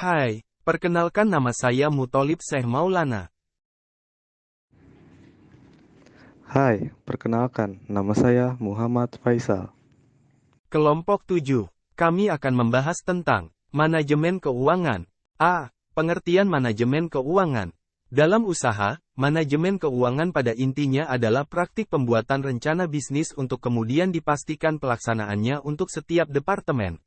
Hai, perkenalkan nama saya Mutholib Syekh Maulana. Hai, perkenalkan, nama saya Muhammad Faisal. Kelompok 7. Kami akan membahas tentang manajemen keuangan. A. Pengertian manajemen keuangan. Dalam usaha, manajemen keuangan pada intinya adalah praktik pembuatan rencana bisnis untuk kemudian dipastikan pelaksanaannya untuk setiap departemen.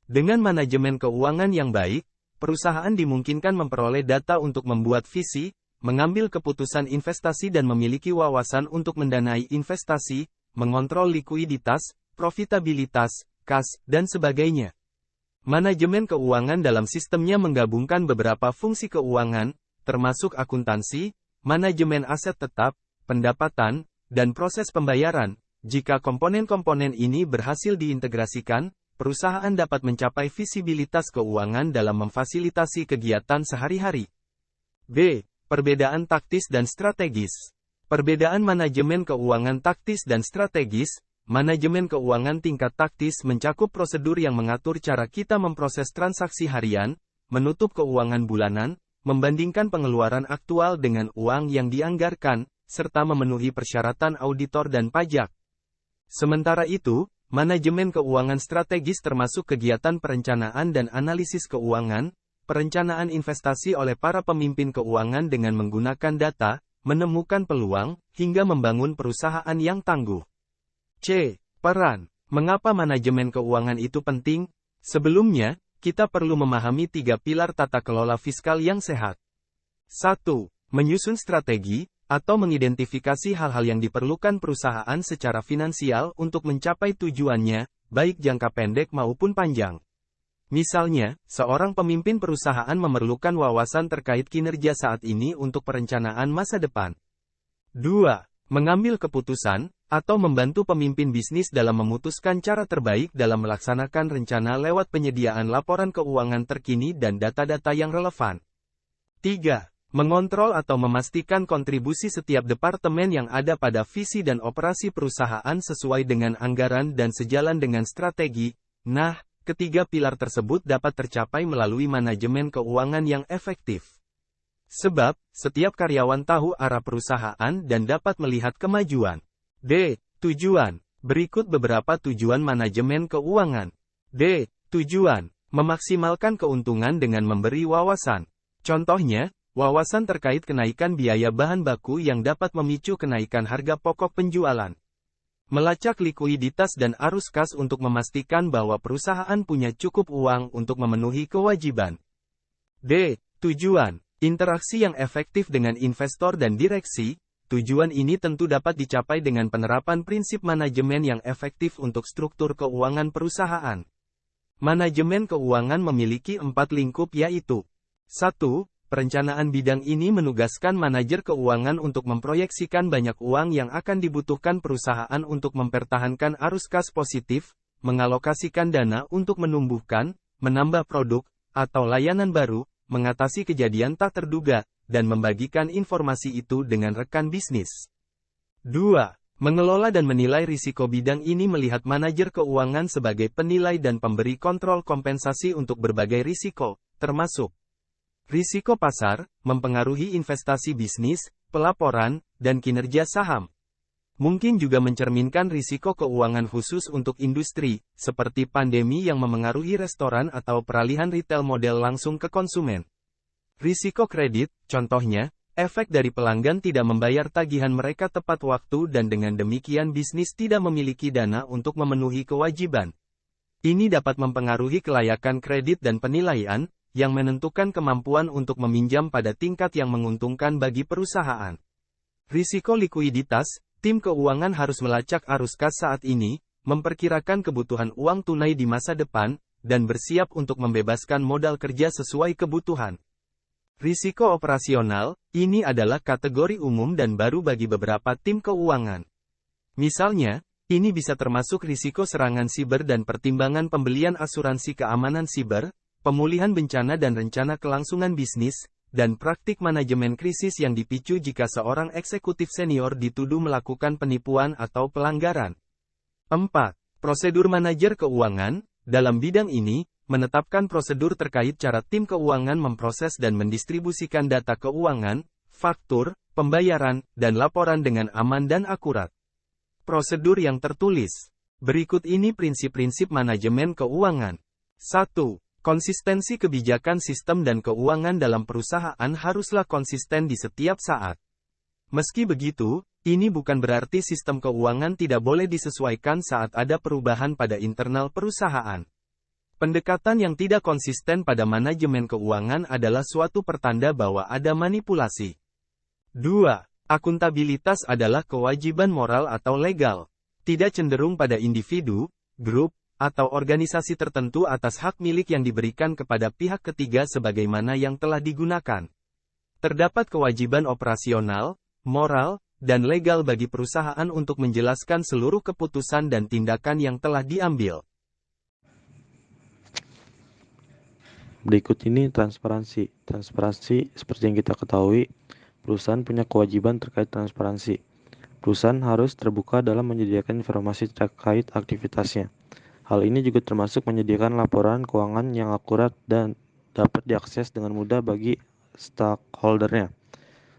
Dengan manajemen keuangan yang baik, perusahaan dimungkinkan memperoleh data untuk membuat visi, mengambil keputusan investasi dan memiliki wawasan untuk mendanai investasi, mengontrol likuiditas, profitabilitas, kas, dan sebagainya. Manajemen keuangan dalam sistemnya menggabungkan beberapa fungsi keuangan, termasuk akuntansi, manajemen aset tetap, pendapatan, dan proses pembayaran. Jika komponen-komponen ini berhasil diintegrasikan, perusahaan dapat mencapai visibilitas keuangan dalam memfasilitasi kegiatan sehari-hari. B. Perbedaan taktis dan strategis. Perbedaan manajemen keuangan taktis dan strategis. Manajemen keuangan tingkat taktis mencakup prosedur yang mengatur cara kita memproses transaksi harian, menutup keuangan bulanan, membandingkan pengeluaran aktual dengan uang yang dianggarkan, serta memenuhi persyaratan auditor dan pajak. Sementara itu, manajemen keuangan strategis termasuk kegiatan perencanaan dan analisis keuangan, perencanaan investasi oleh para pemimpin keuangan dengan menggunakan data, menemukan peluang, hingga membangun perusahaan yang tangguh. C. Peran. Mengapa manajemen keuangan itu penting? Sebelumnya, kita perlu memahami 3 pilar tata kelola fiskal yang sehat. 1. Menyusun strategi, atau mengidentifikasi hal-hal yang diperlukan perusahaan secara finansial untuk mencapai tujuannya, baik jangka pendek maupun panjang. Misalnya, seorang pemimpin perusahaan memerlukan wawasan terkait kinerja saat ini untuk perencanaan masa depan. 2. Mengambil keputusan, atau membantu pemimpin bisnis dalam memutuskan cara terbaik dalam melaksanakan rencana lewat penyediaan laporan keuangan terkini dan data-data yang relevan. 3. Mengontrol atau memastikan kontribusi setiap departemen yang ada pada visi dan operasi perusahaan sesuai dengan anggaran dan sejalan dengan strategi. Nah, ketiga pilar tersebut dapat tercapai melalui manajemen keuangan yang efektif. Sebab, setiap karyawan tahu arah perusahaan dan dapat melihat kemajuan. D. Tujuan. Berikut beberapa tujuan manajemen keuangan. D. Tujuan. Memaksimalkan keuntungan dengan memberi wawasan. Contohnya, wawasan terkait kenaikan biaya bahan baku yang dapat memicu kenaikan harga pokok penjualan. Melacak likuiditas dan arus kas untuk memastikan bahwa perusahaan punya cukup uang untuk memenuhi kewajiban. D. Tujuan. Interaksi yang efektif dengan investor dan direksi. Tujuan ini tentu dapat dicapai dengan penerapan prinsip manajemen yang efektif untuk struktur keuangan perusahaan. Manajemen keuangan memiliki 4 lingkup yaitu 1. Perencanaan bidang ini menugaskan manajer keuangan untuk memproyeksikan banyak uang yang akan dibutuhkan perusahaan untuk mempertahankan arus kas positif, mengalokasikan dana untuk menumbuhkan, menambah produk, atau layanan baru, mengatasi kejadian tak terduga, dan membagikan informasi itu dengan rekan bisnis. 2. Mengelola dan menilai risiko bidang ini melihat manajer keuangan sebagai penilai dan pemberi kontrol kompensasi untuk berbagai risiko, termasuk risiko pasar, mempengaruhi investasi bisnis, pelaporan, dan kinerja saham. Mungkin juga mencerminkan risiko keuangan khusus untuk industri, seperti pandemi yang memengaruhi restoran atau peralihan retail model langsung ke konsumen. Risiko kredit, contohnya, efek dari pelanggan tidak membayar tagihan mereka tepat waktu dan dengan demikian bisnis tidak memiliki dana untuk memenuhi kewajiban. Ini dapat mempengaruhi kelayakan kredit dan penilaian, yang menentukan kemampuan untuk meminjam pada tingkat yang menguntungkan bagi perusahaan. Risiko likuiditas, tim keuangan harus melacak arus kas saat ini, memperkirakan kebutuhan uang tunai di masa depan, dan bersiap untuk membebaskan modal kerja sesuai kebutuhan. Risiko operasional, ini adalah kategori umum dan baru bagi beberapa tim keuangan. Misalnya, ini bisa termasuk risiko serangan siber dan pertimbangan pembelian asuransi keamanan siber, pemulihan bencana dan rencana kelangsungan bisnis, dan praktik manajemen krisis yang dipicu jika seorang eksekutif senior dituduh melakukan penipuan atau pelanggaran. 4. Prosedur manajer keuangan. Dalam bidang ini, menetapkan prosedur terkait cara tim keuangan memproses dan mendistribusikan data keuangan, faktur, pembayaran, dan laporan dengan aman dan akurat. Prosedur yang tertulis. Berikut ini prinsip-prinsip manajemen keuangan. 1. Konsistensi kebijakan sistem dan keuangan dalam perusahaan haruslah konsisten di setiap saat. Meski begitu, ini bukan berarti sistem keuangan tidak boleh disesuaikan saat ada perubahan pada internal perusahaan. Pendekatan yang tidak konsisten pada manajemen keuangan adalah suatu pertanda bahwa ada manipulasi. 2. Akuntabilitas adalah kewajiban moral atau legal. Tidak cenderung pada individu, grup, atau organisasi tertentu atas hak milik yang diberikan kepada pihak ketiga sebagaimana yang telah digunakan. Terdapat kewajiban operasional, moral, dan legal bagi perusahaan untuk menjelaskan seluruh keputusan dan tindakan yang telah diambil. Berikut ini transparansi. Transparansi, seperti yang kita ketahui, perusahaan punya kewajiban terkait transparansi. Perusahaan harus terbuka dalam menyediakan informasi terkait aktivitasnya. Hal ini juga termasuk menyediakan laporan keuangan yang akurat dan dapat diakses dengan mudah bagi stakeholdernya,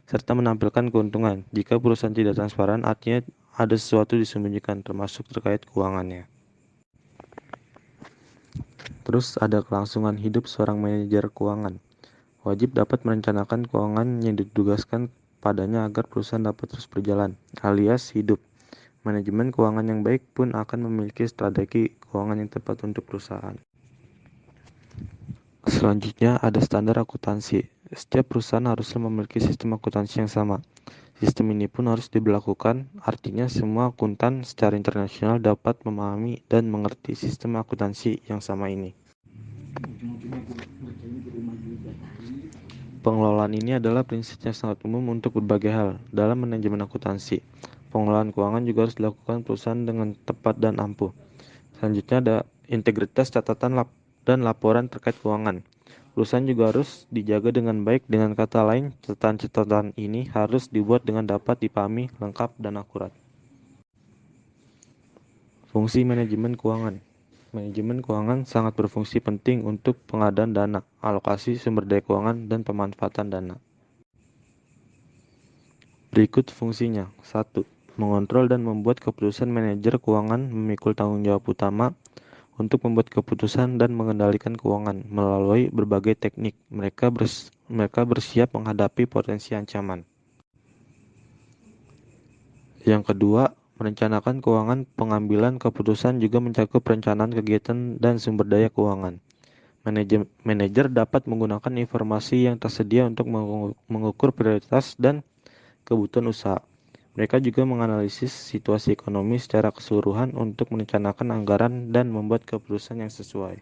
serta menampilkan keuntungan. Jika perusahaan tidak transparan, artinya ada sesuatu disembunyikan, termasuk terkait keuangannya. Terus ada kelangsungan hidup seorang manajer keuangan. Wajib dapat merencanakan keuangan yang ditugaskan padanya agar perusahaan dapat terus berjalan, alias hidup. Manajemen keuangan yang baik pun akan memiliki strategi keuangan yang tepat untuk perusahaan. Selanjutnya ada standar akuntansi. Setiap perusahaan haruslah memiliki sistem akuntansi yang sama. Sistem ini pun harus diberlakukan, artinya semua akuntan secara internasional dapat memahami dan mengerti sistem akuntansi yang sama ini. Pengelolaan ini adalah prinsip yang sangat umum untuk berbagai hal dalam manajemen akuntansi. Pengelolaan keuangan juga harus dilakukan perusahaan dengan tepat dan ampuh. Selanjutnya ada integritas catatan dan laporan terkait keuangan. Perusahaan juga harus dijaga dengan baik. Dengan kata lain, catatan-catatan ini harus dibuat dengan dapat dipahami, lengkap, dan akurat. Fungsi manajemen keuangan. Manajemen keuangan sangat berfungsi penting untuk pengadaan dana, alokasi sumber daya keuangan, dan pemanfaatan dana. Berikut fungsinya. 1. Mengontrol dan membuat keputusan. Manajer keuangan memikul tanggung jawab utama untuk membuat keputusan dan mengendalikan keuangan melalui berbagai teknik. Mereka bersiap menghadapi potensi ancaman. Yang kedua, merencanakan keuangan. Pengambilan keputusan juga mencakup perencanaan kegiatan dan sumber daya keuangan. Manajer dapat menggunakan informasi yang tersedia untuk mengukur prioritas dan kebutuhan usaha. Mereka juga menganalisis situasi ekonomi secara keseluruhan untuk merencanakan anggaran dan membuat keputusan yang sesuai.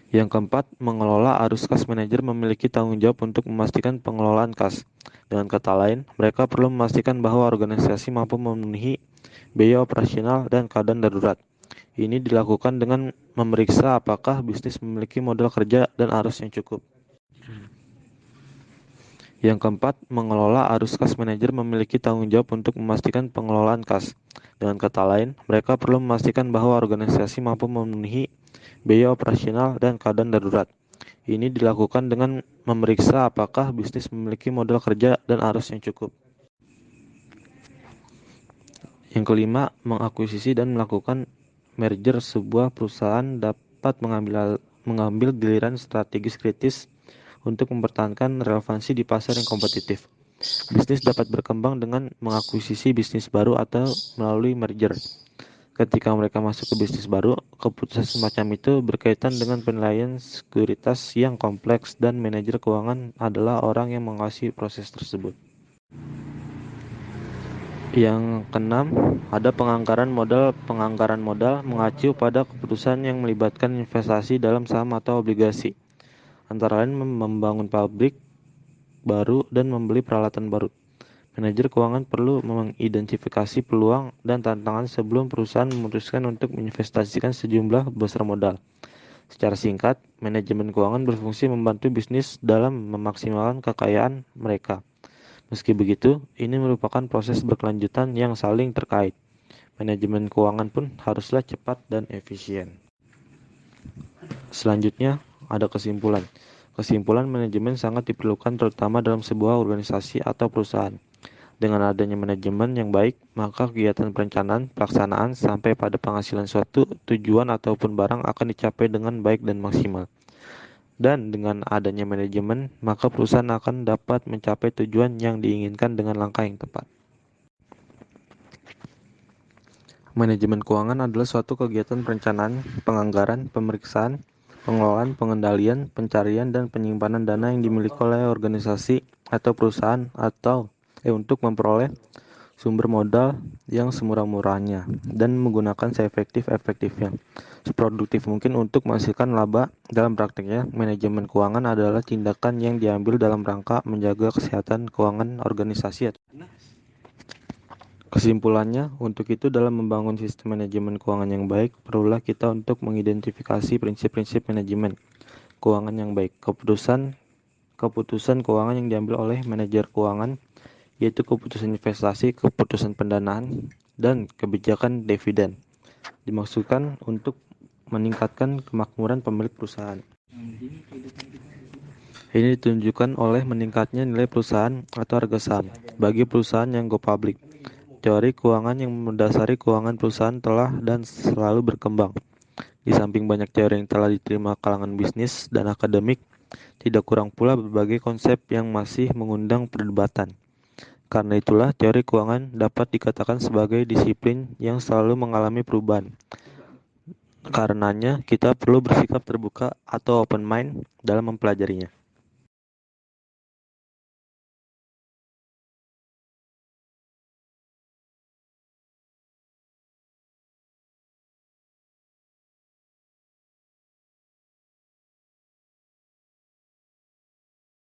Yang keempat, mengelola arus kas. Manajer memiliki tanggung jawab untuk memastikan pengelolaan kas. Dengan kata lain, mereka perlu memastikan bahwa organisasi mampu memenuhi biaya operasional dan keadaan darurat. Ini dilakukan dengan memeriksa apakah bisnis memiliki modal kerja dan arus yang cukup. Yang keempat, mengelola arus kas. Manajer memiliki tanggung jawab untuk memastikan pengelolaan kas. Dengan kata lain, mereka perlu memastikan bahwa organisasi mampu memenuhi biaya operasional dan keadaan darurat. Ini dilakukan dengan memeriksa apakah bisnis memiliki modal kerja dan arus yang cukup. Yang kelima, mengakuisisi dan melakukan merger. Sebuah perusahaan dapat mengambil giliran strategis kritis untuk mempertahankan relevansi di pasar yang kompetitif. Bisnis dapat berkembang dengan mengakuisisi bisnis baru atau melalui merger. Ketika mereka masuk ke bisnis baru, keputusan semacam itu berkaitan dengan penilaian sekuritas yang kompleks dan manajer keuangan adalah orang yang mengawasi proses tersebut. Yang keenam, ada penganggaran modal. Penganggaran modal mengacu pada keputusan yang melibatkan investasi dalam saham atau obligasi, antara lain membangun pabrik baru dan membeli peralatan baru. Manajer keuangan perlu mengidentifikasi peluang dan tantangan sebelum perusahaan memutuskan untuk menginvestasikan sejumlah besar modal. Secara singkat, manajemen keuangan berfungsi membantu bisnis dalam memaksimalkan kekayaan mereka. Meski begitu, ini merupakan proses berkelanjutan yang saling terkait. Manajemen keuangan pun haruslah cepat dan efisien. Selanjutnya, ada kesimpulan. Kesimpulan manajemen sangat diperlukan terutama dalam sebuah organisasi atau perusahaan. Dengan adanya manajemen yang baik, maka kegiatan perencanaan, pelaksanaan, sampai pada penghasilan suatu tujuan ataupun barang akan dicapai dengan baik dan maksimal. Dan dengan adanya manajemen, maka perusahaan akan dapat mencapai tujuan yang diinginkan dengan langkah yang tepat. Manajemen keuangan adalah suatu kegiatan perencanaan, penganggaran, pemeriksaan, pengelolaan, pengendalian, pencarian, dan penyimpanan dana yang dimiliki oleh organisasi atau perusahaan untuk memperoleh sumber modal yang semurah-murahnya dan menggunakan seefektif-efektifnya, seproduktif mungkin untuk menghasilkan laba. Dalam praktiknya, manajemen keuangan adalah tindakan yang diambil dalam rangka menjaga kesehatan keuangan organisasi. Kesimpulannya, untuk itu dalam membangun sistem manajemen keuangan yang baik, perlulah kita untuk mengidentifikasi prinsip-prinsip manajemen keuangan yang baik. Keputusan keuangan yang diambil oleh manajer keuangan, yaitu keputusan investasi, keputusan pendanaan, dan kebijakan dividen, dimaksudkan untuk meningkatkan kemakmuran pemilik perusahaan. Ini ditunjukkan oleh meningkatnya nilai perusahaan atau harga saham bagi perusahaan yang go public. Teori keuangan yang mendasari keuangan perusahaan telah dan selalu berkembang. Di samping banyak teori yang telah diterima kalangan bisnis dan akademik, tidak kurang pula berbagai konsep yang masih mengundang perdebatan. Karena itulah, teori keuangan dapat dikatakan sebagai disiplin yang selalu mengalami perubahan. Karenanya, kita perlu bersikap terbuka atau open mind dalam mempelajarinya.